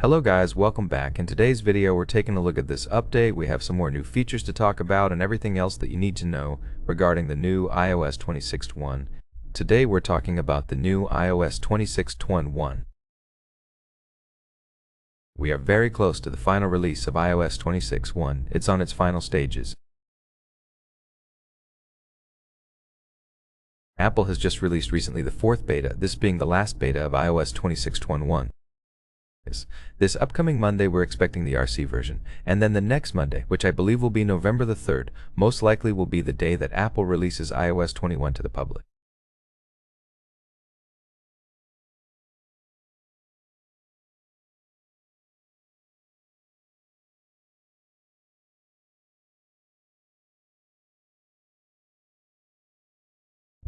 Hello guys, welcome back. In today's video we're taking a look at this update. We have some more new features to talk about and everything else that you need to know regarding the new iOS 26.1. Today we're talking about the new iOS 26.1. We are very close to the final release of iOS 26.1. It's on its final stages. Apple has just released recently the fourth beta, this being the last beta of iOS 26.1. This upcoming Monday we're expecting the RC version, and then the next Monday, which I believe will be November the 3rd, most likely will be the day that Apple releases iOS 21 to the public.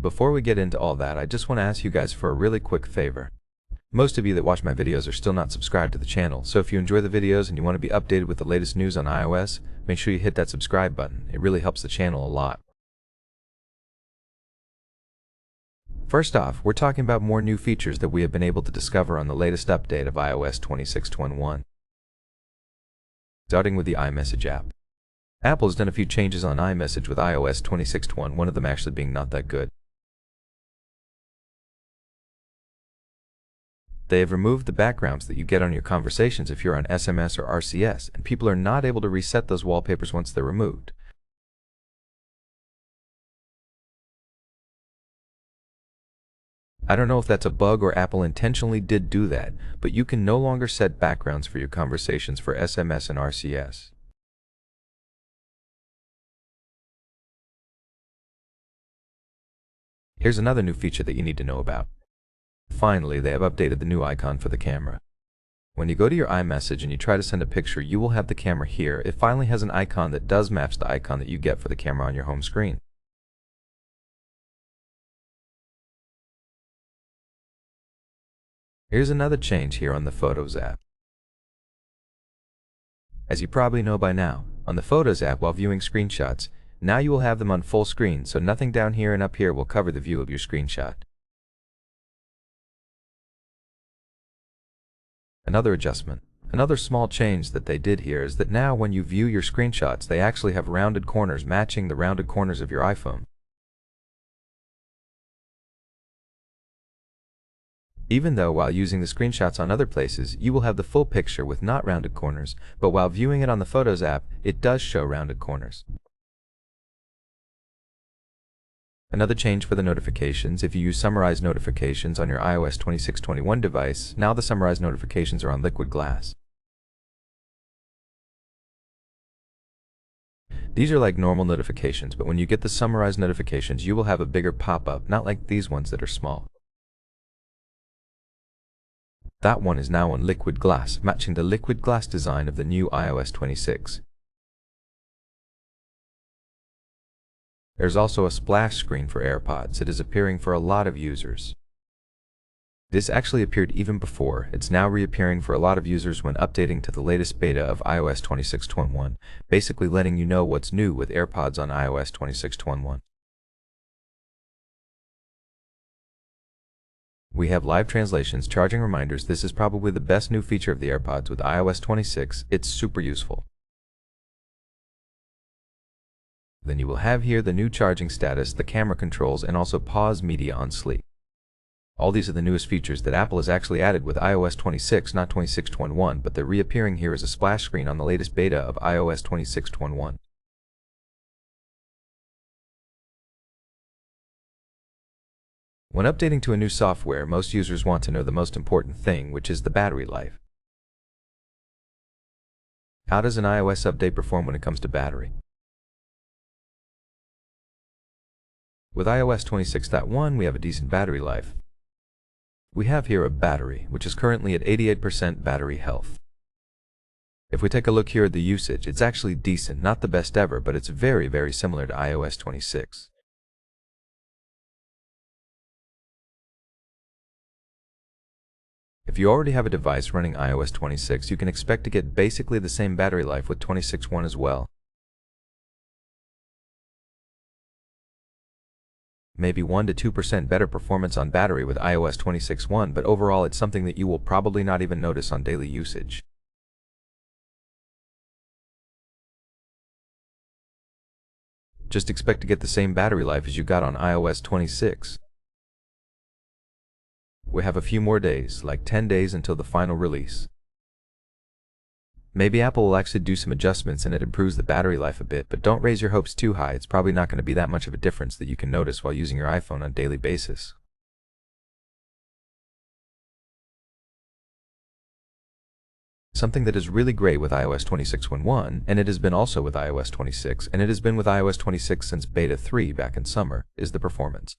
Before we get into all that, I just want to ask you guys for a really quick favor. Most of you that watch my videos are still not subscribed to the channel, so if you enjoy the videos and you want to be updated with the latest news on iOS, make sure you hit that subscribe button. It really helps the channel a lot. First off, we're talking about more new features that we have been able to discover on the latest update of iOS 26.1. Starting with the iMessage app. Apple has done a few changes on iMessage with iOS 26.1, one of them actually being not that good. They have removed the backgrounds that you get on your conversations if you're on SMS or RCS, and people are not able to reset those wallpapers once they're removed. I don't know if that's a bug or Apple intentionally did do that, but you can no longer set backgrounds for your conversations for SMS and RCS. Here's another new feature that you need to know about. Finally, they have updated the new icon for the camera. When you go to your iMessage and you try to send a picture, you will have the camera here. It finally has an icon that does match the icon that you get for the camera on your home screen. Here's another change here on the Photos app. As you probably know by now, on the Photos app while viewing screenshots, now you will have them on full screen, so nothing down here and up here will cover the view of your screenshot. Another adjustment, another small change that they did here is that now when you view your screenshots, they actually have rounded corners matching the rounded corners of your iPhone. Even though while using the screenshots on other places, you will have the full picture with not rounded corners, but while viewing it on the Photos app, it does show rounded corners. Another change for the notifications, if you use summarized notifications on your iOS 26.1 device, now the summarized notifications are on liquid glass. These are like normal notifications, but when you get the summarized notifications, you will have a bigger pop-up, not like these ones that are small. That one is now on liquid glass, matching the liquid glass design of the new iOS 26. There's also a splash screen for AirPods. It is appearing for a lot of users. This actually appeared even before. It's now reappearing for a lot of users when updating to the latest beta of iOS 26.1, basically letting you know what's new with AirPods on iOS 26.1. We have live translations, charging reminders. This is probably the best new feature of the AirPods with iOS 26. It's super useful. Then you will have here the new charging status, the camera controls, and also pause media on sleep. All these are the newest features that Apple has actually added with iOS 26, not 26.1, but they're reappearing here as a splash screen on the latest beta of iOS 26.1. When updating to a new software, most users want to know the most important thing, which is the battery life. How does an iOS update perform when it comes to battery? With iOS 26.1, we have a decent battery life. We have here a battery, which is currently at 88% battery health. If we take a look here at the usage, it's actually decent, not the best ever, but it's very, very similar to iOS 26. If you already have a device running iOS 26, you can expect to get basically the same battery life with 26.1 as well. maybe 1 to 2% better performance on battery with iOS 26.1, but overall it's something that you will probably not even notice on daily usage. Just expect to get the same battery life as you got on iOS 26. We have a few more days, like 10 days until the final release. Maybe Apple will actually do some adjustments and it improves the battery life a bit, but don't raise your hopes too high. It's probably not going to be that much of a difference that you can notice while using your iPhone on a daily basis. Something that is really great with iOS 26.1, and it has been also with iOS 26, and it has been with iOS 26 since Beta 3 back in summer, is the performance.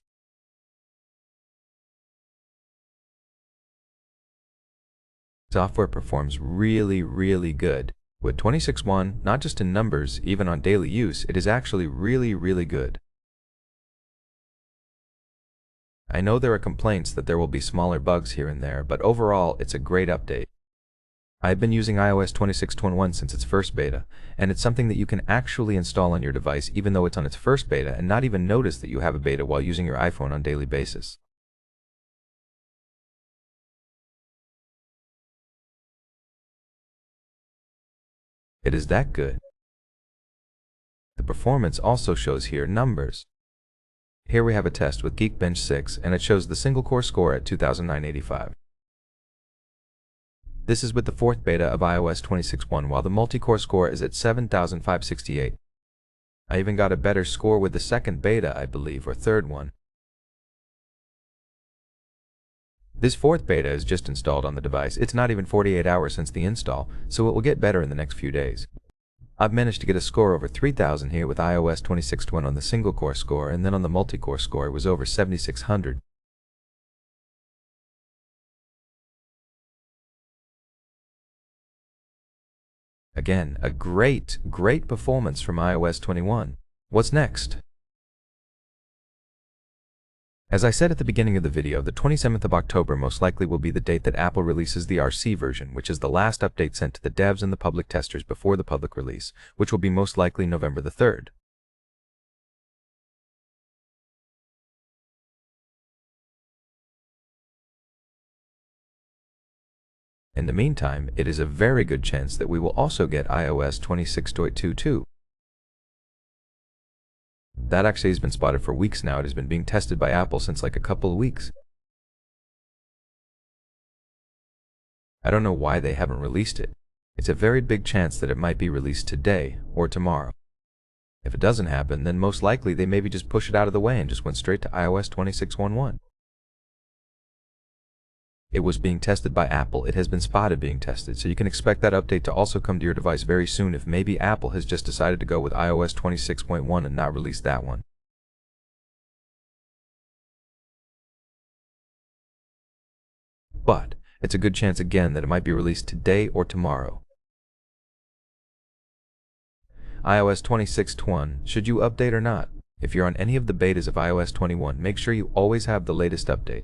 Software performs really good. With 26.1, not just in numbers, even on daily use, it is actually really good. I know there are complaints that there will be smaller bugs here and there, but overall, it's a great update. I've been using iOS 26.1 since its first beta, and it's something that you can actually install on your device even though it's on its first beta and not even notice that you have a beta while using your iPhone on a daily basis. It is that good. The performance also shows here numbers. Here we have a test with Geekbench 6, and it shows the single-core score at 2,985. This is with the fourth beta of iOS 26.1, while the multi-core score is at 7,568. I even got a better score with the second beta, I believe, or third one. This fourth beta is just installed on the device. It's not even 48 hours since the install, so it will get better in the next few days. I've managed to get a score over 3,000 here with iOS 26.1 on the single-core score, and then on the multi-core score it was over 7,600. Again, a great performance from iOS 21. What's next? As I said at the beginning of the video, the 27th of October most likely will be the date that Apple releases the RC version, which is the last update sent to the devs and the public testers before the public release, which will be most likely November the 3rd. In the meantime, it is a very good chance that we will also get iOS 26.2 too. That actually has been spotted for weeks now. It has been being tested by Apple since like a couple of weeks. I don't know why they haven't released it. It's a very big chance that it might be released today or tomorrow. If it doesn't happen, then most likely they maybe just push it out of the way and just went straight to iOS 26.1. It was being tested by Apple. It has been spotted being tested, so you can expect that update to also come to your device very soon if maybe Apple has just decided to go with iOS 26.1 and not release that one. But it's a good chance again that it might be released today or tomorrow. iOS 26.1, should you update or not? If you're on any of the betas of iOS 21, make sure you always have the latest update.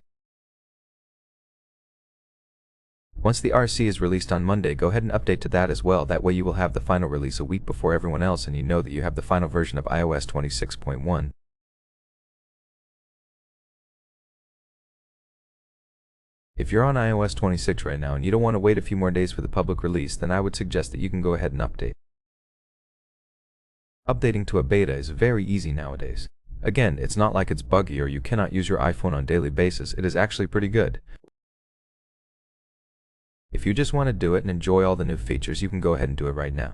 Once the RC is released on Monday, go ahead and update to that as well. That way you will have the final release a week before everyone else and you know that you have the final version of iOS 26.1. If you're on iOS 26 right now and you don't want to wait a few more days for the public release, then I would suggest that you can go ahead and update. Updating to a beta is very easy nowadays. Again, it's not like it's buggy or you cannot use your iPhone on a daily basis. It is actually pretty good. If you just want to do it and enjoy all the new features, you can go ahead and do it right now.